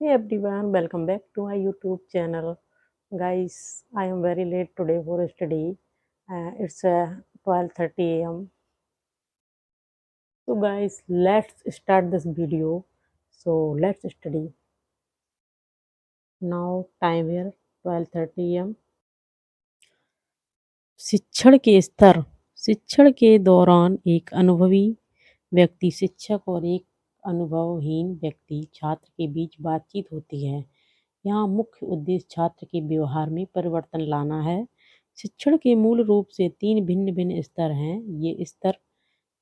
Hey everyone, welcome back to my YouTube channel. Guys, I am very late today for study. It's 12:30 a.m. So guys, let's start this video. So let's study. Now time here 12:30 a.m. शिक्षण के स्तर। शिक्षण के दौरान एक अनुभवी व्यक्ति शिक्षक और एक अनुभवहीन व्यक्ति छात्र के बीच बातचीत होती है। यहाँ मुख्य उद्देश्य छात्र के व्यवहार में परिवर्तन लाना है। शिक्षण के मूल रूप से 3 भिन्न-भिन्न स्तर हैं। ये स्तर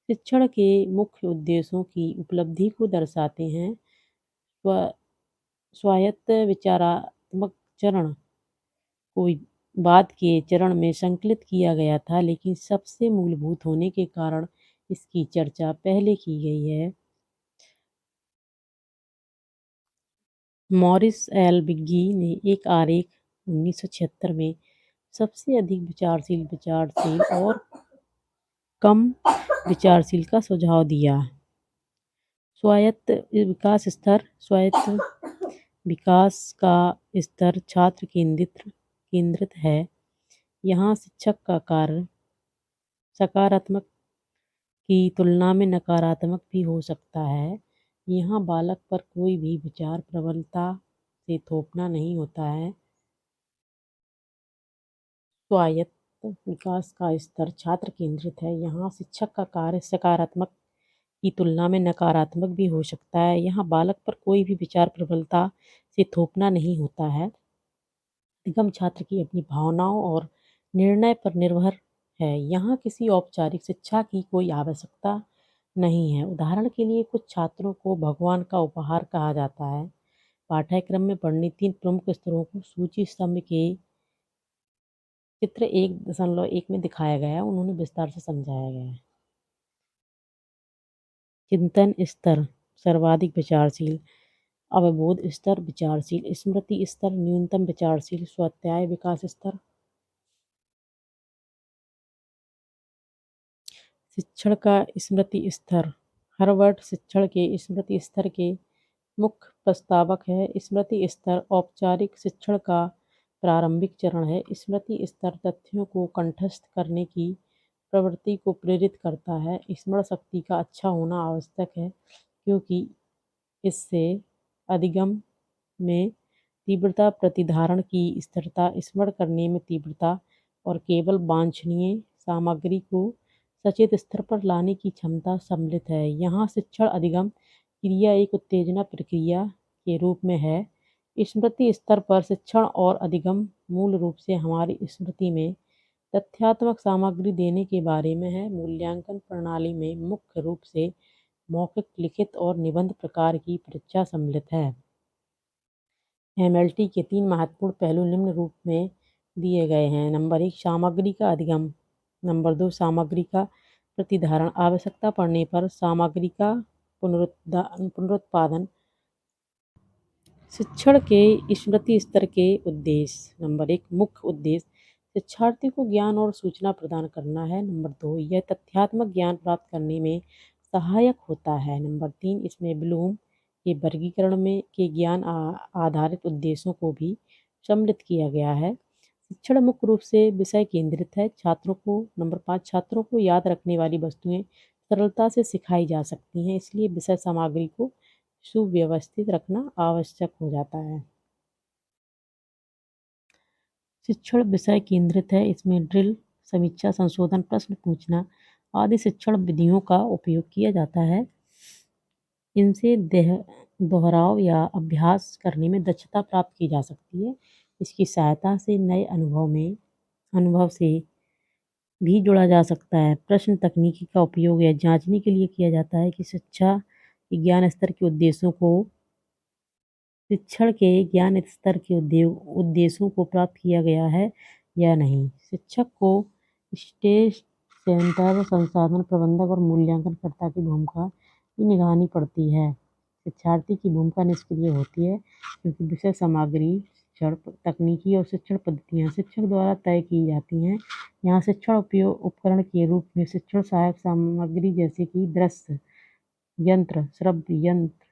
शिक्षण के मुख्य उद्देश्यों की उपलब्धि को दर्शाते हैं। स्व स्वायत्त विचारात्मक चरण को बाद के चरण में संकलित किया गया था, लेकिन सबसे मूलभूत होने के कारण इसकी चर्चा पहले की गई है। मॉरिस एल बिग्गी ने एक आरेख 1976 में सबसे अधिक विचारशील और कम विचारशील का सुझाव दिया। स्वायत्त विकास का स्तर छात्र केंद्रित है। यहाँ शिक्षक का कार्य सकारात्मक की तुलना में नकारात्मक भी हो सकता है। यहाँ बालक पर कोई भी विचार प्रबलता से थोपना नहीं होता है। स्वायत्त विकास का स्तर छात्र केंद्रित है। यहाँ शिक्षक का कार्य सकारात्मक की तुलना में नकारात्मक भी हो सकता है। यहाँ बालक पर कोई भी विचार प्रबलता से थोपना नहीं होता है। निगम छात्र की अपनी भावनाओं और निर्णय पर निर्भर है। यहाँ किसी औपचारिक शिक्षा की कोई आवश्यकता नहीं है। उदाहरण के लिए कुछ छात्रों को भगवान का उपहार कहा जाता है। पाठ्यक्रम में पढ़ने 3 प्रमुख स्तरों को सूची स्तंभ के चित्र 1.1 में दिखाया गया है। उन्होंने विस्तार से समझाया गया है। चिंतन स्तर सर्वाधिक विचारशील, अवबोध स्तर विचारशील, स्मृति स्तर न्यूनतम विचारशील, स्वाध्याय विकास स्तर। शिक्षण का स्मृति स्तर। हार्वर्ड शिक्षण के स्मृति स्तर के मुख्य प्रस्तावक है। स्मृति स्तर औपचारिक शिक्षण का प्रारंभिक चरण है। स्मृति स्तर तथ्यों को कंठस्थ करने की प्रवृत्ति को प्रेरित करता है। स्मरण शक्ति का अच्छा होना आवश्यक है, क्योंकि इससे अधिगम में तीव्रता, प्रतिधारण की स्थिरता, स्मरण करने में तीव्रता और केवल वांछनीय सामग्री को सचेत स्तर पर लाने की क्षमता सम्मिलित है। यहाँ शिक्षण अधिगम क्रिया एक उत्तेजना प्रक्रिया के रूप में है। स्मृति स्तर पर शिक्षण और अधिगम मूल रूप से हमारी स्मृति में तथ्यात्मक सामग्री देने के बारे में है। मूल्यांकन प्रणाली में मुख्य रूप से मौखिक, लिखित और निबंध प्रकार की परीक्षा सम्मिलित है। एमएलटी के 3 महत्वपूर्ण पहलू निम्न रूप में दिए गए हैं। नंबर 1 सामग्री का अधिगम। नंबर 2 सामग्री का प्रतिधारण। आवश्यकता पड़ने पर सामग्री का पुनरुत्पादन। शिक्षण के स्मृति स्तर के उद्देश्य। नंबर 1 मुख्य उद्देश्य शिक्षार्थी को ज्ञान और सूचना प्रदान करना है। नंबर 2 यह तथ्यात्मक ज्ञान प्राप्त करने में सहायक होता है। नंबर 3 इसमें ब्लूम के वर्गीकरण में के ज्ञान आधारित उद्देश्यों को भी सम्मिलित किया गया है। शिक्षण मुख्य रूप से विषय केंद्रित है। छात्रों को नंबर 5 छात्रों को याद रखने वाली वस्तुएं सरलता से सिखाई जा सकती हैं, इसलिए विषय सामग्री को सुव्यवस्थित रखना आवश्यक हो जाता है। शिक्षण विषय केंद्रित है। इसमें ड्रिल, समीक्षा, संशोधन, प्रश्न पूछना आदि शिक्षण विधियों का उपयोग किया जाता है। इनसे दोहराव या अभ्यास करने में दक्षता प्राप्त की जा सकती है। इसकी सहायता से नए अनुभव से भी जुड़ा जा सकता है। प्रश्न तकनीकी का उपयोग यह जांचने के लिए किया जाता है कि शिक्षा के ज्ञान स्तर के उद्देश्यों को शिक्षण के ज्ञान स्तर के उद्देश्यों को प्राप्त किया गया है या नहीं। शिक्षक को स्टेट सेंटर, संसाधन प्रबंधक और मूल्यांकनकर्ता की भूमिका की निभानी पड़ती है। शिक्षार्थी की भूमिका निष्क्रिय होती है, क्योंकि विषय सामग्री, शिक्षण तकनीकी और शिक्षण पद्धतियाँ शिक्षक द्वारा तय की जाती हैं। यहाँ शिक्षण उपकरण के रूप में शिक्षण सहायक सामग्री जैसे कि दृश्य यंत्र, श्रव्य यंत्र,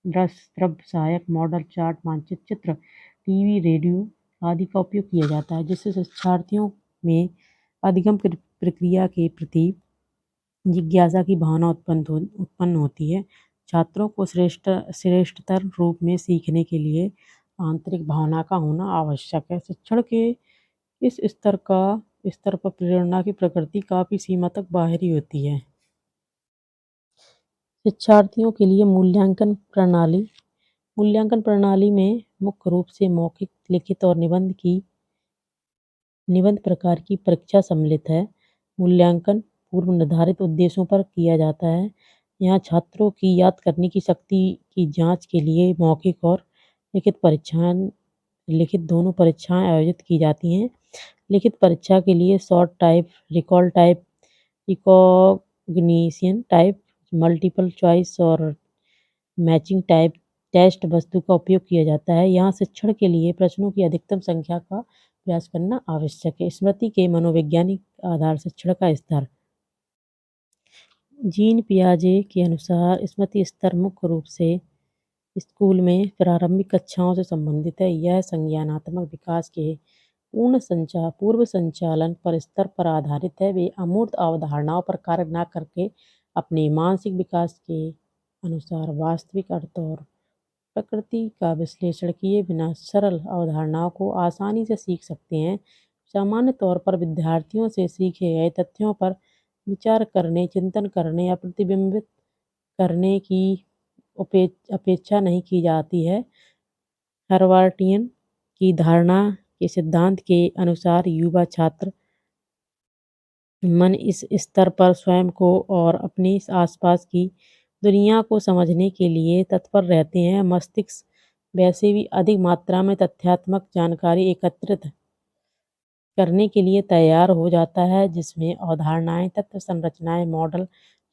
द्रव्य सहायक, मॉडल, चार्ट, मानचित्र, चित्र, टीवी, रेडियो आदि का उपयोग किया जाता है, जिससे शिक्षार्थियों में अधिगम प्रक्रिया के प्रति जिज्ञासा की भावना उत्पन्न होती है। छात्रों को श्रेष्ठतर रूप में सीखने के लिए आंतरिक भावना का होना आवश्यक है। शिक्षण के इस स्तर पर प्रेरणा की प्रकृति काफ़ी सीमा तक बाहरी होती है। शिक्षार्थियों के लिए मूल्यांकन प्रणाली में मुख्य रूप से मौखिक, लिखित और निबंध प्रकार की परीक्षा सम्मिलित है। मूल्यांकन पूर्व निर्धारित उद्देश्यों पर किया जाता है। यहाँ छात्रों की याद करने की शक्ति की जांच के लिए मौखिक और लिखित दोनों परीक्षाएं आयोजित की जाती हैं। लिखित परीक्षा के लिए short type, recall type, recognition type, multiple choice और मैचिंग टाइप टेस्ट वस्तु का उपयोग किया जाता है। यहाँ शिक्षण के लिए प्रश्नों की अधिकतम संख्या का प्रयास करना आवश्यक है। स्मृति के मनोवैज्ञानिक आधार शिक्षण का स्तर। जीन पियाजे के अनुसार स्मृति स्तर मुख्य रूप से स्कूल में प्रारंभिक कक्षाओं से संबंधित है। यह संज्ञानात्मक विकास के पूर्व संचालन पर स्तर पर आधारित है। वे अमूर्त अवधारणाओं पर कार्य न करके अपने मानसिक विकास के अनुसार वास्तविक अर्थ और प्रकृति का विश्लेषण किए बिना सरल अवधारणाओं को आसानी से सीख सकते हैं। सामान्य तौर पर विद्यार्थियों से सीखे गए तथ्यों पर विचार करने, चिंतन करने या प्रतिबिंबित करने की अपेक्षा नहीं की जाती है। हर्वार्टियन की धारणा के सिद्धांत के अनुसार युवा छात्र मन इस स्तर पर स्वयं को और अपने आसपास की दुनिया को समझने के लिए तत्पर रहते हैं। मस्तिष्क वैसे भी अधिक मात्रा में तथ्यात्मक जानकारी एकत्रित करने के लिए तैयार हो जाता है, जिसमें अवधारणाएं, तत्व संरचनाएं, मॉडल,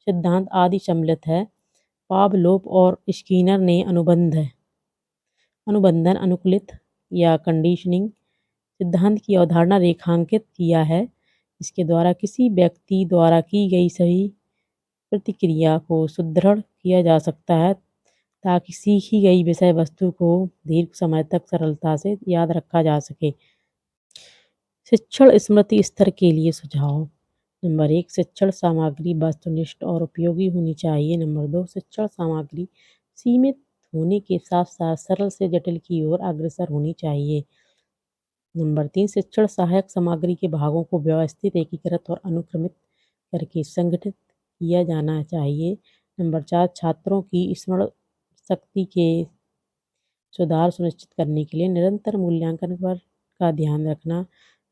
सिद्धांत आदि सम्मिलित है। पावलोव और स्किनर ने अनुबंधन, अनुकूलित या कंडीशनिंग सिद्धांत की अवधारणा रेखांकित किया है। इसके द्वारा किसी व्यक्ति द्वारा की गई सही प्रतिक्रिया को सुदृढ़ किया जा सकता है, ताकि सीखी गई विषय वस्तु को दीर्घ समय तक सरलता से याद रखा जा सके। शिक्षण स्मृति स्तर के लिए सुझाव। नंबर 1, शिक्षण सामग्री वस्तुनिष्ठ और उपयोगी होनी चाहिए। नंबर 2, शिक्षण सामग्री सीमित होने के साथ साथ सरल से जटिल की ओर अग्रसर होनी चाहिए। नंबर 3, शिक्षण सहायक सामग्री के भागों को व्यवस्थित, एकीकृत और अनुक्रमित करके संगठित किया जाना चाहिए। नंबर 4, छात्रों की स्मरण शक्ति के सुधार सुनिश्चित करने के लिए निरंतर मूल्यांकन पर का ध्यान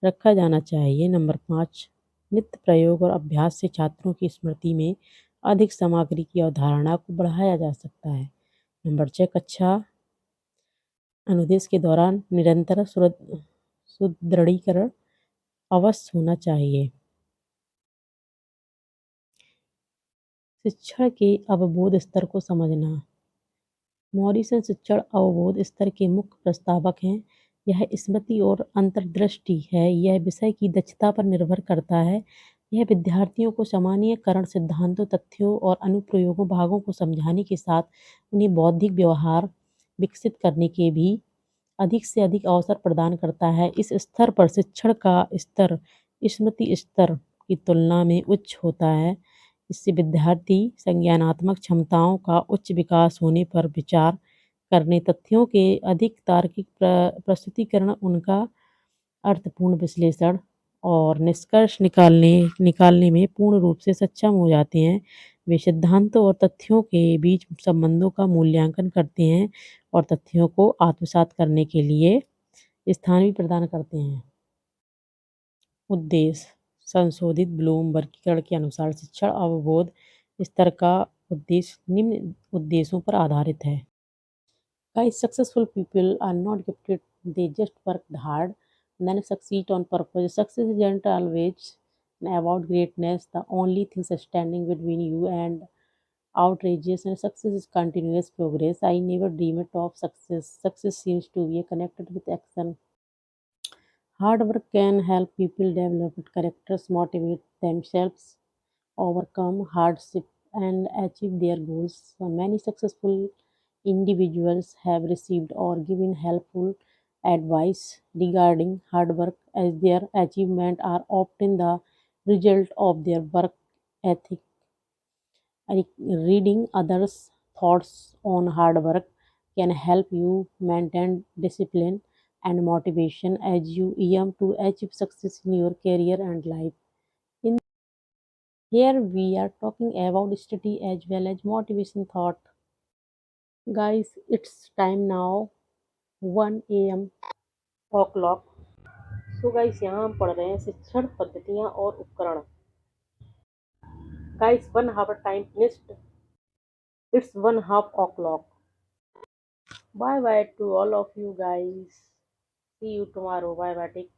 रखा जाना चाहिए। नंबर 5, नित्य प्रयोग और अभ्यास से छात्रों की स्मृति में अधिक सामग्री की अवधारणा को बढ़ाया जा सकता है। नंबर 6, कक्षा अनुदेश के दौरान निरंतर सुदृढ़ीकरण अवश्य होना चाहिए। शिक्षण के अवबोध स्तर को समझना। मॉरिसन शिक्षण अवबोध स्तर के मुख्य प्रस्तावक हैं। यह स्मृति और अंतर्दृष्टि है। यह विषय की दक्षता पर निर्भर करता है। यह विद्यार्थियों को सामान्यीकरण सिद्धांतों, तथ्यों और अनुप्रयोगों भागों को समझाने के साथ उन्हें बौद्धिक व्यवहार विकसित करने के भी अधिक से अधिक अवसर प्रदान करता है। इस स्तर पर शिक्षण का स्तर स्मृति स्तर की तुलना में उच्च होता है। इससे विद्यार्थी संज्ञानात्मक क्षमताओं का उच्च विकास होने पर विचार करने, तथ्यों के अधिक तार्किक प्रस्तुतीकरण, उनका अर्थपूर्ण विश्लेषण और निष्कर्ष निकालने में पूर्ण रूप से सक्षम हो जाते हैं। वे सिद्धांतों और तथ्यों के बीच संबंधों का मूल्यांकन करते हैं और तथ्यों को आत्मसात करने के लिए स्थान भी प्रदान करते हैं। उद्देश्य। संशोधित ब्लूम वर्गीकरण के अनुसार शिक्षण अवबोध स्तर का उद्देश्य निम्न उद्देश्यों पर आधारित है। Guys, successful people are not gifted, they just worked hard and then succeed on purpose. Success isn't always about greatness. The only thing standing between you and outrageous and success is continuous progress. I never dreamed of success. Success seems to be connected with action. Hard work can help people develop characters, motivate themselves, overcome hardship, and achieve their goals. So many successful individuals have received or given helpful advice regarding hard work, as their achievements are often the result of their work ethic. Reading others' thoughts on hard work can help you maintain discipline and motivation as you aim to achieve success in your career and life. In here, we are talking about study as well as motivation thought. Guys, it's time now 1 a.m. o'clock. So guys, यहाँ हम पढ़ रहे हैं शिक्षण पद्धतियाँ और उपकरण. Guys, 1 hour time finished. It's 1 half o'clock. Bye bye to all of you guys. See you tomorrow. Bye bye. Take